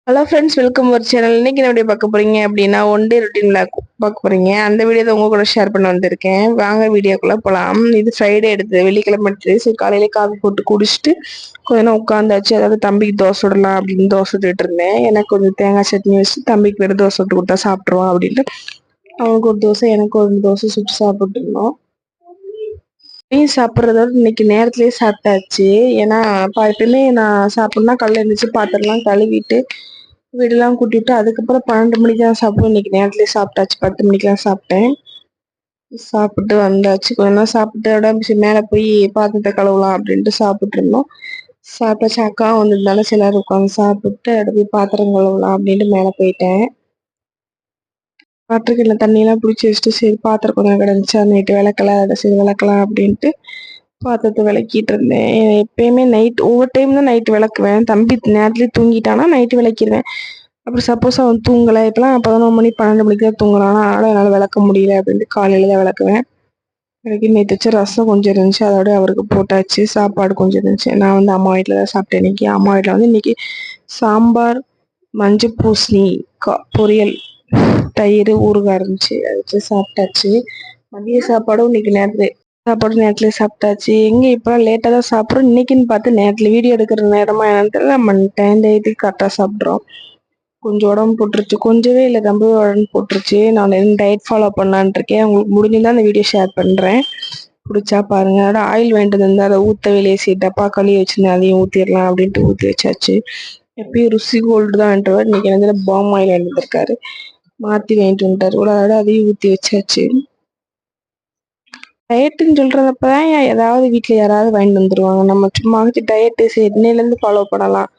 Hello friends, welcome ஒரு channel. இன்னைக்கு என்ன வீடியோ பார்க்க போறீங்க அப்படின்னா, ஒன் டே ருட்டீன்ல பார்க்க போறீங்க. அந்த வீடியோ தான் உங்க கூட ஷேர் பண்ண வந்திருக்கேன். வாங்க வீடியோக்குள்ள போலாம். இது ஃப்ரைடே எடுத்தது, வெள்ளிக்கிழமை எடுத்தது. சரி, காலையில காஃபி போட்டு குடிச்சிட்டு கொஞ்ச நேரம் உட்காந்தாச்சு. அதாவது தம்பிக்கு தோசை சுடலாம் அப்படின்னு தோசை சுட்டுட்டு இருந்தேன். எனக்கு கொஞ்சம் தேங்காய் சட்னி வச்சு தம்பிக்கு வேறு தோசை சுட்டு கொடுத்தா சாப்பிட்ருவான் அப்படின்ட்டு அவனுக்கு ஒரு தோசை, எனக்கு ஒரு தோசை சுட்டு சாப்பிட்டு இருந்தோம். சாப்பிட்றதோட இன்னைக்கு நேரத்திலேயே சாப்பிட்டாச்சு. ஏன்னா எப்பயுமே நான் சாப்பிட்ணும்னா காலைல எழுந்திரிச்சு பாத்திரம்லாம் கழுவிட்டு வீடெல்லாம் கூட்டிட்டு அதுக்கப்புறம் 12 மணிக்கு தான் சாப்பிடுவோம். இன்னைக்கு நேரத்துலயே சாப்பிட்டாச்சு. 10 மணிக்கெல்லாம் சாப்பிட்டேன். சாப்பிட்டு வந்தாச்சு. கொஞ்ச நேரம் சாப்பிட்டு அப்படியே மேல போய் பாத்திரத்தை கழுவலாம் அப்படின்ட்டு சாப்பிட்டு இருந்தோம். சாப்பிட்டாச்சு. அக்காவும் வந்திருந்தாலும் சில நேரம் உட்காந்து சாப்பிட்டு அப்படியே போய் பாத்திரம் கழுவலாம் அப்படின்ட்டு மேல போயிட்டேன். பாத்திரத்துல தண்ணியெல்லாம் பிடிச்சி வச்சுட்டு சரி பாத்திரம் கொஞ்சம் கிடந்துச்சா நைட்டு விளக்கலாம், அதை சரி விளக்கலாம் அப்படின்ட்டு பாத்திரத்தை விளக்கிட்டு இருந்தேன். எப்பயுமே நைட் ஒவ்வொரு டைம் தான் நைட்டு விளக்குவேன். தம்பி நேரத்துலயே தூங்கிட்டானா நைட்டு விளக்கிடுவேன். அப்படி சப்போஸ் அவன் தூங்கலை, இப்பெல்லாம் 11 மணி 12 மணிக்கு தான் தூங்குறான். அதனால என்னால் விளக்க முடியல அப்படின்ட்டு காலையில தான் விளக்குவேன். எனக்கு நேற்று வச்ச ரசம் கொஞ்சம் இருந்துச்சு, அதோட அவருக்கு போட்டாச்சு. சாப்பாடு கொஞ்சம் இருந்துச்சு. நான் வந்து அம்மா வீட்டில் தான் சாப்பிட்டேன் இன்னைக்கு. அம்மா வீட்டில் வந்து இன்னைக்கு சாம்பார், மஞ்சள் பூசணி பொரியல், தயிர், ஊறுகாய் இருந்துச்சு. அதை வச்சு சாப்பிட்டாச்சு. மதிய சாப்பாடும் இன்னைக்கு நேரத்துலேயே சாப்பிட்டாச்சு. எங்க இப்பெல்லாம் லேட்டாக தான் சாப்பிட்றோம். இன்னைக்குன்னு பார்த்து நேரத்தில் வீடியோ எடுக்கிற நேரமா என்னன்னு தெரியல, நம்ம டைம் டயத்துக்கு கரெக்டாக சாப்பிட்றோம். கொஞ்சம் உடம்பு போட்டுருச்சு, கொஞ்சவே இல்லை ரொம்பவே உடம்பு போட்டுருச்சு. நான் டயட் ஃபாலோ பண்ணலான் இருக்கேன். உங்களுக்கு முடிஞ்சிருந்தா அந்த வீடியோ ஷேர் பண்ணுறேன். பிடிச்சா பாருங்க. அதோட ஆயில் வேண்டியது இருந்தால் அதை ஊற்றவே லேசி டப்பா கழுவி வச்சுருந்தேன், அதையும் ஊற்றிடலாம் அப்படின்ட்டு ஊற்றி வச்சாச்சு. எப்பயும் ருசி கோல்டு தான் வந்துட்டு இன்னைக்கு என்ன பாம் ஆயில் வாங்கிட்டு வந்திருக்காரு, மாற்றி வாங்கிட்டு வந்துட்டாரு கூட. அதோட அதையும் ஊற்றி வச்சாச்சு. டயட்டுன்னு சொல்றதப்பதான் ஏதாவது வீட்டில் யாராவது வாங்கிட்டு வந்துருவாங்க. நம்ம சும்மா டயட்டு சரி இன்னையிலேருந்து ஃபாலோ பண்ணலாம்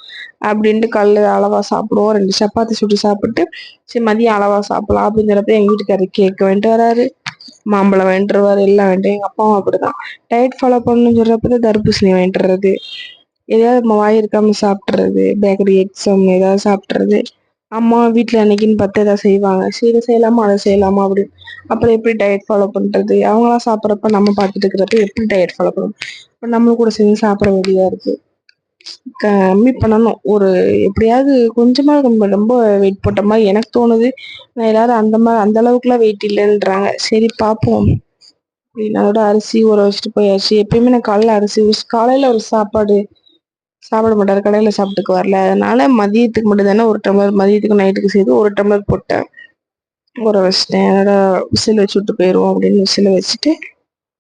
அப்படின்ட்டு அளவா சாப்பிடுவோம். 2 சப்பாத்தி சுட்டு சாப்பிட்டு சரி மதியம் அளவா சாப்பிடலாம் அப்படிங்கிறப்ப எங்க வீட்டுக்காரரு கேக் வாங்கிட்டு வராரு, மாம்பழம் வாங்கிட்டு வருவாரு, எல்லாம் வாங்கிட்டு. எங்க அப்பாவும் அப்படிதான். டயட் ஃபாலோ பண்ணணும்னு சொல்றப்பதான் தர்பூசணி வாங்கிட்டு வர்றது, ஏதாவது நம்ம வாய் இருக்காம சாப்பிட்றது, பேக்கரி எக்ஸாம் ஏதாவது சாப்பிட்றது. அம்மா வீட்டில் அன்னைக்குன்னு பார்த்து ஏதாவது செய்வாங்க, சரி இதை செய்யலாமா அதை செய்யலாமா அப்படின்னு. அப்புறம் எப்படி டயட் ஃபாலோ பண்ணுறது? அவங்களாம் சாப்பிட்றப்ப நம்ம பார்த்துட்டு இருக்கிறப்ப எப்படி டயட் ஃபாலோ பண்ணணும்? இப்போ நம்மளும் கூட சேர்ந்து சாப்பிட வேண்டியதாக இருக்குது. கம்மி பண்ணணும். ஒரு எப்படியாவது கொஞ்சமா ரொம்ப ரொம்ப வெயிட் போட்ட மாதிரி எனக்கு தோணுது. நான் எல்லாரும் அந்த அளவுக்குலாம் வெயிட் இல்லைன்றாங்க. சரி பார்ப்போம் அப்படின்னு. அதோட அரிசி ஊற வச்சுட்டு போயாச்சு. எப்பயுமே நான் காலையில ஒரு சாப்பிட மாட்டாரு, கடையில சாப்பிட்டுக்கு வரல. அதனால மதியத்துக்கு மட்டும் தானே ஒரு டம்ளர், மதியத்துக்கு நைட்டுக்கு சேர்த்து ஒரு டம்ளர் போட்டேன், ஊற வச்சிட்டேன். அதோட விசில் வச்சு விட்டு போயிடுவோம் அப்படின்னு விசில் வச்சுட்டு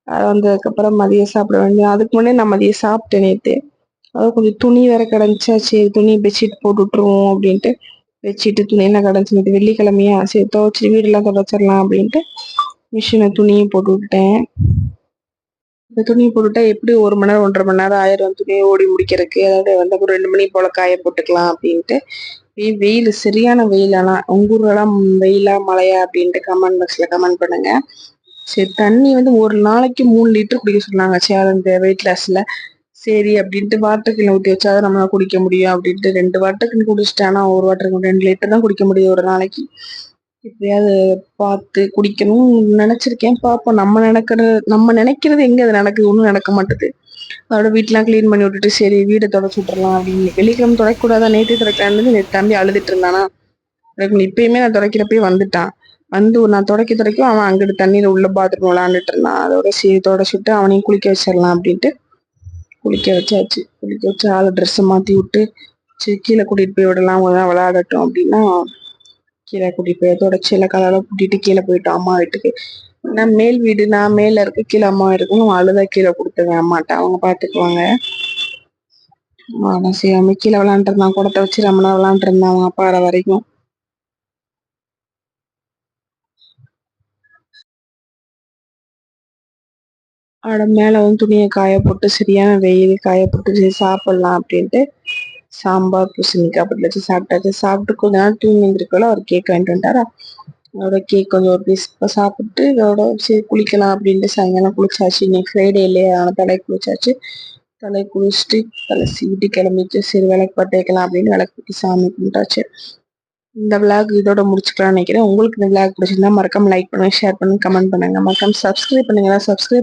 அது வந்ததுக்கப்புறம் மதியம் சாப்பிட வேண்டியது. அதுக்கு முன்னாடி நான் மதியம் சாப்பிட்டேன் நேற்று. அதாவது கொஞ்சம் துணி வேற கிடந்துச்சா, சரி துணி பெட்ஷீட் போட்டு விட்டுருவோம் அப்படின்ட்டு பெட்ஷீட்டு துணியெல்லாம் கிடந்துச்சு. நேற்று வெள்ளிக்கிழமையா சரி துவைச்சி வீடெல்லாம் துவைச்சிடலாம் அப்படின்ட்டு மிஷினை துணியும் போட்டு விட்டேன். இந்த துணியை போட்டுட்டா எப்படி 1 மணி நேரம் 1.5 மணி நேரம் ஆயிரம் துணியை ஓடி முடிக்கிறதுக்கு. அதாவது வந்து அப்புறம் 2 மணி போல காய போட்டுக்கலாம் அப்படின்ட்டு. வெயில் சரியான வெயில். ஆனா உங்க ஊர்லாம் வெயிலா மழையா அப்படின்ட்டு கமெண்ட் பாக்ஸ்ல கமெண்ட் பண்ணுங்க. சரி, தண்ணி வந்து ஒரு நாளைக்கு 3 லிட்டர் குடிக்க சொன்னாங்க சேலஞ்சு வெயிட் லாஸ்ல. சரி அப்படின்ட்டு வாட்டர் கேன் ஊற்றி வச்சாதான் நம்மளால குடிக்க முடியும் அப்படின்ட்டு 2 வாட்டர் கேன் குடிச்சிட்டேன். ஒரு வாட்டர் 2 லிட்டர் தான் குடிக்க முடியும் ஒரு நாளைக்கு. எப்படியாவது பார்த்து குடிக்கணும்னு நினைச்சிருக்கேன். பார்ப்போம். நம்ம நினைக்கிறது எங்க அது நடக்குது? ஒன்றும் நடக்க மாட்டேது. அதோட வீட்டெல்லாம் கிளீன் பண்ணி விட்டுட்டு சரி வீடை தொடச்சு விட்டுறலாம் அப்படின்னு. வெள்ளிக்கிழமை துடைக்கக்கூடாதான், நேற்று துடைக்கலான்னு நேற்று தம்பி அழுதுட்டு இருந்தானா. இப்பயுமே நான் துடைக்கிறப்பே வந்துட்டான். நான் துடைக்கும் அவன் அங்கிட்டு தண்ணியில உள்ள பாத்ரூம் விளாண்டுட்டு இருந்தான். அதோட சரி தொடச்சுட்டு அவனையும் குளிக்க வச்சிடலாம் அப்படின்ட்டு குளிக்க வச்சாச்சு. குளிக்க வச்சு ஆளு ட்ரெஸ்ஸை மாற்றி விட்டு சரி கீழே கூட்டிகிட்டு போய் விடலாம், அவங்க தான் விளையாடட்டும் அப்படின்னா கீழே கூட்டிகிட்டு போய் தொடச்சி எல்லாம் கலரெல்லாம் கூட்டிகிட்டு கீழே போயிட்டோம் அம்மா வீட்டுக்கு. நான் மேல் வீடு, நான் மேல இருக்க, கீழே அம்மா இருக்கும். அழுதா கீழே கொடுத்துருவேன் அம்மாட்ட, அவங்க பார்த்துக்குவாங்க. சரி கீழே விளாண்டுருந்தான், குடத்தை வச்சு ரொம்ப நேரம் விளாண்டுருந்தான் அவங்க அப்பா வர வரைக்கும். மேல வந்து துணியை காய போட்டு சரியான வெயில் காய போட்டு சரி சாப்பிடலாம் அப்படின்ட்டு சாம்பார் பூசணிக்காய் அப்படி வச்சு சாப்பிட்டாச்சு. சாப்பிட்டு கொஞ்ச நேரம் தூங்கி இருந்திருக்கோல, அவர் கேக் வாங்கிட்டு வந்துட்டாரா. அதோட கேக் கொஞ்சம் ஒரு பீஸ் சாப்பிட்டு இதோட சரி குளிக்கலாம் அப்படின்ட்டு சாயங்காலம் குளிச்சாச்சு. இன்னைக்கு ஃப்ரைடே இல்லையா, அதனால தலை குளிச்சாச்சு. தலை குளிச்சுட்டு தலை சீவிட்டு கிளம்பிட்டு சரி விளக்கு பற்ற வைக்கலாம் அப்படின்னு விளக்கு பற்றி சாமி கும்பிட்டாச்சு. இந்த விளாக் இதோட முடிச்சுக்கலாம்னு நினைக்கிறேன். உங்களுக்கு இந்த விளாக் பிடிச்சிருந்தா மறக்காம லைக் பண்ணுங்க, ஷேர் பண்ணுங்க, கமெண்ட் பண்ணுங்க, மறக்காம சப்ஸ்கிரைப் பண்ணுங்க. சப்ஸ்கிரைப்